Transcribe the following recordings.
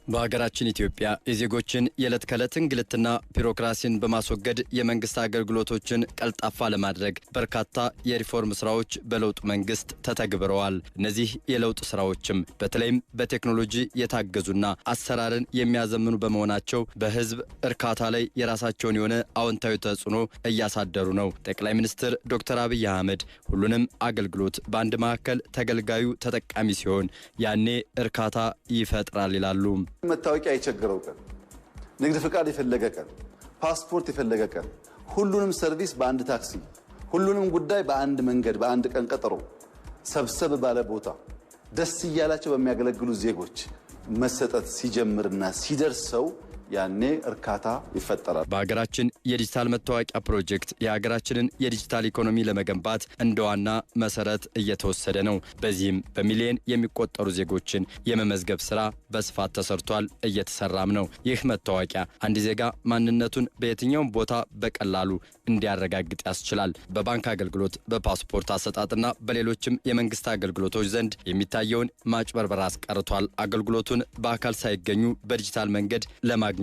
በሀገራችን ኢትዮጵያ የዜጎችን የዕለት ከዕለት እንግልትና ቢሮክራሲን በማስወገድ የመንግስት አገልግሎቶችን ቀልጣፋ ለማድረግ በርካታ የሪፎርም ስራዎች በለውጥ መንግስት ተተግብረዋል። እነዚህ የለውጥ ስራዎችም በተለይም በቴክኖሎጂ የታገዙና አሰራርን የሚያዘምኑ በመሆናቸው በህዝብ እርካታ ላይ የራሳቸውን የሆነ አዎንታዊ ተጽዕኖ እያሳደሩ ነው። ጠቅላይ ሚኒስትር ዶክተር አብይ አህመድ ሁሉንም አገልግሎት በአንድ ማዕከል ተገልጋዩ ተጠቃሚ ሲሆን ያኔ እርካታ ይፈጥራል ይላሉ። መታወቂያ የቸገረው ቀን፣ ንግድ ፍቃድ የፈለገ ቀን፣ ፓስፖርት የፈለገ ቀን፣ ሁሉንም ሰርቪስ በአንድ ታክሲ፣ ሁሉንም ጉዳይ በአንድ መንገድ በአንድ ቀን ቀጠሮ ሰብሰብ ባለ ቦታ ደስ እያላቸው በሚያገለግሉ ዜጎች መሰጠት ሲጀምርና ሲደርሰው ያኔ እርካታ ይፈጠራል። በሀገራችን የዲጂታል መታወቂያ ፕሮጀክት የሀገራችንን የዲጂታል ኢኮኖሚ ለመገንባት እንደ ዋና መሰረት እየተወሰደ ነው። በዚህም በሚሊዮን የሚቆጠሩ ዜጎችን የመመዝገብ ስራ በስፋት ተሰርቷል፣ እየተሰራም ነው። ይህ መታወቂያ አንድ ዜጋ ማንነቱን በየትኛውም ቦታ በቀላሉ እንዲያረጋግጥ ያስችላል። በባንክ አገልግሎት፣ በፓስፖርት አሰጣጥና በሌሎችም የመንግስት አገልግሎቶች ዘንድ የሚታየውን ማጭበርበር አስቀርቷል። አገልግሎቱን በአካል ሳይገኙ በዲጂታል መንገድ ለማግኘትም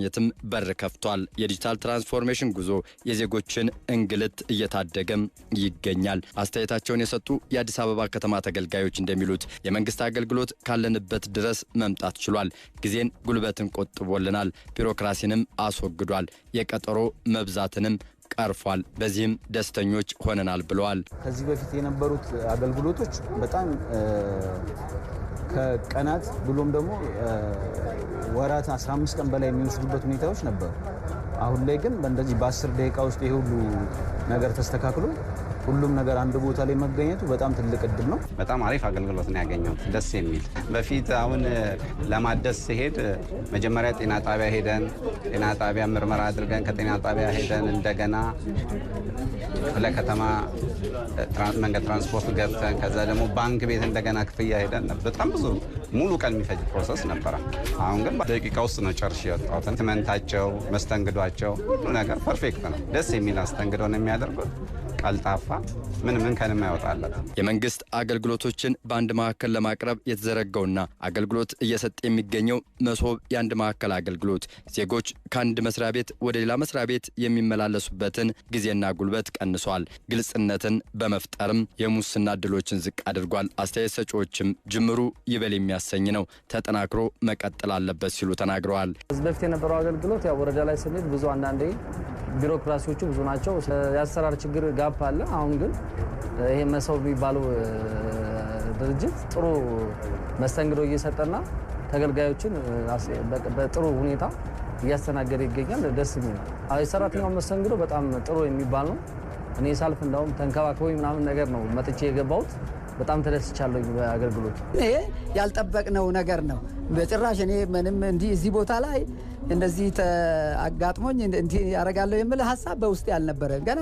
በር ከፍቷል። የዲጂታል ትራንስፎርሜሽን ጉዞ የዜጎችን እንግልት እየታደገም ይገኛል። አስተያየታቸውን የሰጡ የአዲስ አበባ ከተማ ተገልጋዮች እንደሚሉት የመንግስት አገልግሎት ካለንበት ድረስ መምጣት ችሏል። ጊዜን፣ ጉልበትን ቆጥቦልናል። ቢሮክራሲንም አስወግዷል። የቀጠሮ መብዛትንም ቀርፏል። በዚህም ደስተኞች ሆነናል ብለዋል። ከዚህ በፊት የነበሩት አገልግሎቶች በጣም ከቀናት ብሎም ደግሞ ወራት 15 ቀን በላይ የሚወስዱበት ሁኔታዎች ነበሩ። አሁን ላይ ግን በእንደዚህ በ10 ደቂቃ ውስጥ ይሄ ሁሉ ነገር ተስተካክሎ ሁሉም ነገር አንድ ቦታ ላይ መገኘቱ በጣም ትልቅ እድል ነው። በጣም አሪፍ አገልግሎት ነው ያገኘሁት፣ ደስ የሚል። በፊት አሁን ለማደስ ሲሄድ መጀመሪያ ጤና ጣቢያ ሄደን ጤና ጣቢያ ምርመራ አድርገን ከጤና ጣቢያ ሄደን እንደገና ክፍለ ከተማ መንገድ ትራንስፖርት ገብተን ከዛ ደግሞ ባንክ ቤት እንደገና ክፍያ ሄደን በጣም ብዙ ሙሉ ቀን የሚፈጅ ፕሮሰስ ነበረ። አሁን ግን በደቂቃ ውስጥ ነው ጨርሼ የወጣሁት። ትመንታቸው፣ መስተንግዷቸው ሁሉ ነገር ፐርፌክት ነው። ደስ የሚል አስተንግዶ ነው የሚያደርጉት። ቀልጣፋ ምን ከንም ያወጣለት የመንግስት አገልግሎቶችን በአንድ ማዕከል ለማቅረብ የተዘረጋውና አገልግሎት እየሰጠ የሚገኘው መሶብ የአንድ ማዕከል አገልግሎት ዜጎች ከአንድ መስሪያ ቤት ወደ ሌላ መስሪያ ቤት የሚመላለሱበትን ጊዜና ጉልበት ቀንሷል። ግልጽነትን በመፍጠርም የሙስና እድሎችን ዝቅ አድርጓል። አስተያየት ሰጪዎችም ጅምሩ ይበል የሚያሰኝ ነው፣ ተጠናክሮ መቀጠል አለበት ሲሉ ተናግረዋል። ከዚህ በፊት የነበረው አገልግሎት ያው ወረዳ ላይ ስንሄድ ብዙ አንዳንዴ ቢሮክራሲዎቹ ብዙ ናቸው፣ የአሰራር ችግር ጋፕ አለ። አሁን ግን ይሄ መሶብ የሚባለው ድርጅት ጥሩ መስተንግዶ እየሰጠና ተገልጋዮችን በጥሩ ሁኔታ እያስተናገደ ይገኛል። ደስ የሚል ነው። የሰራተኛው መስተንግዶ በጣም ጥሩ የሚባል ነው። እኔ ሳልፍ እንዳውም ተንከባክቦኝ ምናምን ነገር ነው መጥቼ የገባሁት። በጣም ተደስቻለሁ በአገልግሎቱ። ይሄ ያልጠበቅነው ነገር ነው። በጭራሽ እኔ ምንም እንዲህ እዚህ ቦታ ላይ እንደዚህ አጋጥሞኝ እንዲህ ያደርጋለሁ የሚል ሀሳብ በውስጥ ያልነበረ፣ ገና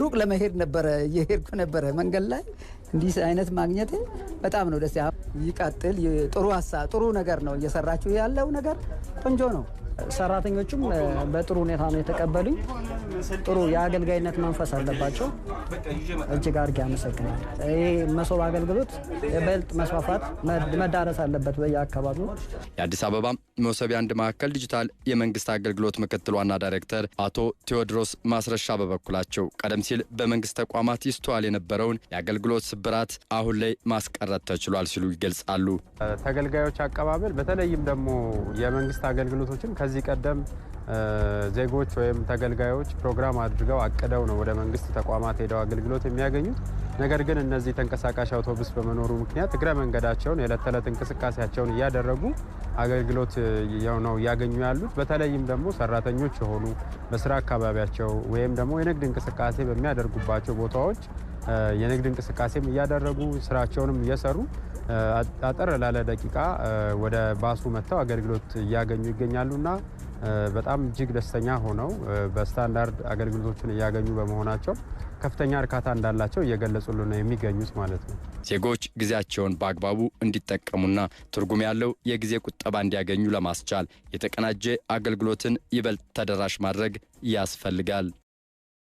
ሩቅ ለመሄድ ነበረ እየሄድኩ ነበረ መንገድ ላይ እንዲህ አይነት ማግኘት በጣም ነው ደስ ይቀጥል። ጥሩ ሀሳብ ጥሩ ነገር ነው እየሰራችሁ ያለው ነገር ቆንጆ ነው። ሰራተኞቹም በጥሩ ሁኔታ ነው የተቀበሉኝ። ጥሩ የአገልጋይነት መንፈስ አለባቸው። እጅግ አድርጌ አመሰግናለሁ። ይሄ መሶብ አገልግሎት የበልጥ መስፋፋት መዳረስ አለበት በየአካባቢው። የአዲስ አበባ መሶብ የአንድ ማዕከል ዲጂታል የመንግስት አገልግሎት ምክትል ዋና ዳይሬክተር አቶ ቴዎድሮስ ማስረሻ በበኩላቸው ቀደም ሲል በመንግስት ተቋማት ይስተዋል የነበረውን የአገልግሎት ስብራት አሁን ላይ ማስቀረት ተችሏል ሲሉ ይገልጻሉ። ተገልጋዮች አቀባበል በተለይም ደግሞ የመንግስት አገልግሎቶችን ከዚህ ቀደም ዜጎች ወይም ተገልጋዮች ፕሮግራም አድርገው አቅደው ነው ወደ መንግስት ተቋማት ሄደው አገልግሎት የሚያገኙት። ነገር ግን እነዚህ ተንቀሳቃሽ አውቶቡስ በመኖሩ ምክንያት እግረ መንገዳቸውን የዕለት ተዕለት እንቅስቃሴያቸውን እያደረጉ አገልግሎት ነው እያገኙ ያሉት። በተለይም ደግሞ ሰራተኞች የሆኑ በስራ አካባቢያቸው ወይም ደግሞ የንግድ እንቅስቃሴ በሚያደርጉባቸው ቦታዎች የንግድ እንቅስቃሴም እያደረጉ ስራቸውንም እየሰሩ አጠር ላለ ደቂቃ ወደ ባሱ መጥተው አገልግሎት እያገኙ ይገኛሉና በጣም እጅግ ደስተኛ ሆነው በስታንዳርድ አገልግሎቶችን እያገኙ በመሆናቸው ከፍተኛ እርካታ እንዳላቸው እየገለጹልን ነው የሚገኙት ማለት ነው። ዜጎች ጊዜያቸውን በአግባቡ እንዲጠቀሙና ትርጉም ያለው የጊዜ ቁጠባ እንዲያገኙ ለማስቻል የተቀናጀ አገልግሎትን ይበልጥ ተደራሽ ማድረግ ያስፈልጋል።